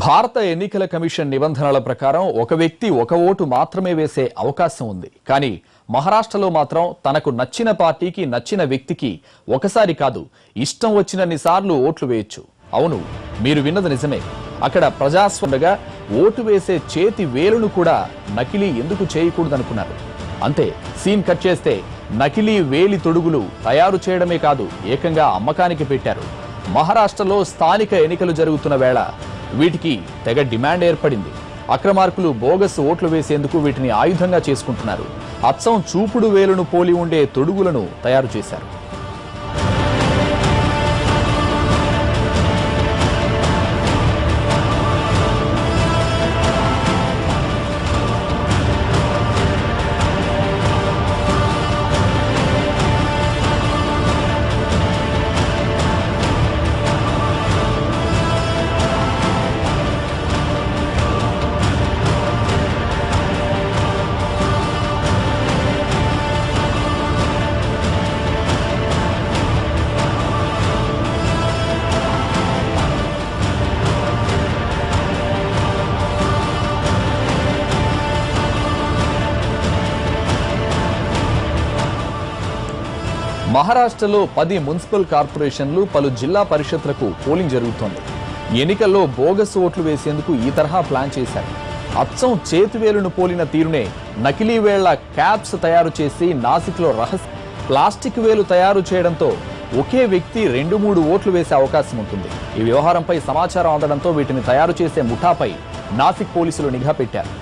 భారత ఎన్నికల కమిషన్ నిబంధనల ప్రకారం ఒక వ్యక్తి ఒక ఓటు మాత్రమే వేసే అవకాశం ఉంది. కానీ మహారాష్ట్రలో మాత్రం తనకు నచ్చిన పార్టీకి నచ్చిన వ్యక్తికి ఒకసారి కాదు ఇష్టం వచ్చినన్ని సార్లు ఓట్లు వేయొచ్చు. అవును, మీరు విన్నది నిజమే. అక్కడ ప్రజాస్వామ్యంగా ఓటు వేసే చేతి వేలును కూడా నకిలీ ఎందుకు చేయకూడదనుకున్నారు. అంతే, సీన్ కట్ చేస్తే నకిలీ వేలి తొడుగులు తయారు చేయడమే కాదు ఏకంగా అమ్మకానికి పెట్టారు. మహారాష్ట్రలో స్థానిక ఎన్నికలు జరుగుతున్న వేళ వీటికి తెగ డిమాండ్ ఏర్పడింది. అక్రమార్కులు బోగస్ ఓట్లు వేసేందుకు వీటిని ఆయుధంగా చేసుకుంటున్నారు. అచ్చం చూపుడు వేలును పోలి ఉండే తొడుగులను తయారు చేశారు. మహారాష్ట్రలో 10 మున్సిపల్ కార్పొరేషన్లు, పలు జిల్లా పరిషత్లకు పోలింగ్ జరుగుతోంది. ఎన్నికల్లో బోగస్ ఓట్లు వేసేందుకు ఈ తరహా ప్లాన్ చేశారు. అచ్చం చేతివేలును పోలిన తీరునే నకిలీ వేళ్ల క్యాప్స్ తయారు చేసి నాసిక్లో ప్లాస్టిక్ వేలు తయారు చేయడంతో ఒకే వ్యక్తి 2-3 ఓట్లు వేసే అవకాశం ఉంటుంది. ఈ వ్యవహారంపై సమాచారం అందడంతో వీటిని తయారు చేసే ముఠాపై నాసిక్ పోలీసులు నిఘా పెట్టారు.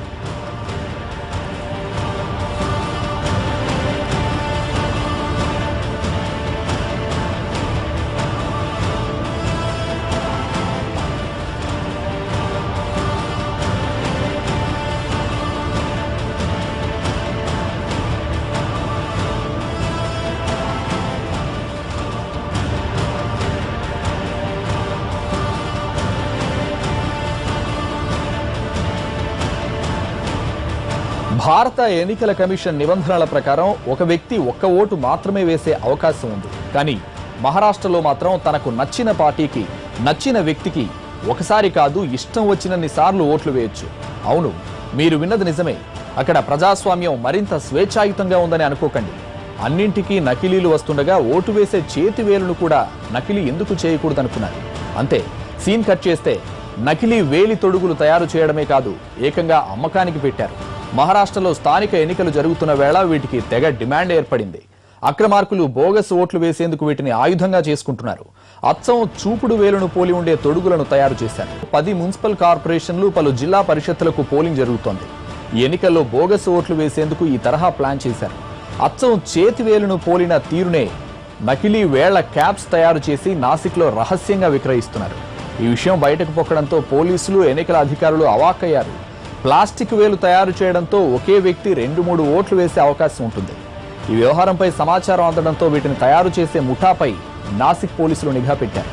భారత ఎన్నికల కమిషన్ నిబంధనల ప్రకారం ఒక వ్యక్తి ఒక్క ఓటు మాత్రమే వేసే అవకాశం ఉంది. కానీ మహారాష్ట్రలో మాత్రం తనకు నచ్చిన పార్టీకి నచ్చిన వ్యక్తికి ఒకసారి కాదు ఇష్టం వచ్చినన్ని సార్లు ఓట్లు వేయొచ్చు. అవును, మీరు విన్నది నిజమే. అక్కడ ప్రజాస్వామ్యం మరింత స్వేచ్ఛాయుతంగా ఉందని అనుకోకండి. అన్నింటికీ నకిలీలు వస్తుండగా ఓటు వేసే చేతి వేలును కూడా నకిలీ ఎందుకు చేయకూడదనుకున్నారు. అంతే, సీన్ కట్ చేస్తే నకిలీ వేలి తొడుగులు తయారు చేయడమే కాదు ఏకంగా అమ్మకానికి పెట్టారు. మహారాష్ట్రలో స్థానిక ఎన్నికలు జరుగుతున్న వేళ వీటికి తెగ డిమాండ్ ఏర్పడింది. అక్రమార్కులు బోగస్ ఓట్లు వేసేందుకు వీటిని ఆయుధంగా చేసుకుంటున్నారు. అచ్చం చూపుడు వేలును పోలి ఉండే తొడుగులను తయారు చేశారు. 10 మున్సిపల్ కార్పొరేషన్లు, పలు జిల్లా పరిషత్తులకు పోలింగ్ జరుగుతోంది. ఈ ఎన్నికల్లో బోగస్ ఓట్లు వేసేందుకు ఈ తరహా ప్లాన్ చేశారు. అచ్చం చేతి వేలును పోలిన తీరునే నకిలీ వేళ్ల క్యాప్స్ తయారు చేసి నాసిక్లో రహస్యంగా విక్రయిస్తున్నారు. ఈ విషయం బయటకు పొక్కడంతో పోలీసులు, ఎన్నికల అధికారులు అవాక్కయ్యారు. ప్లాస్టిక్ వేలు తయారు చేయడంతో ఒకే వ్యక్తి 2-3 ఓట్లు వేసే అవకాశం ఉంటుంది. ఈ వ్యవహారంపై సమాచారం అందడంతో వీటిని తయారు చేసే ముఠాపై నాసిక్ పోలీసులు నిఘా పెట్టారు.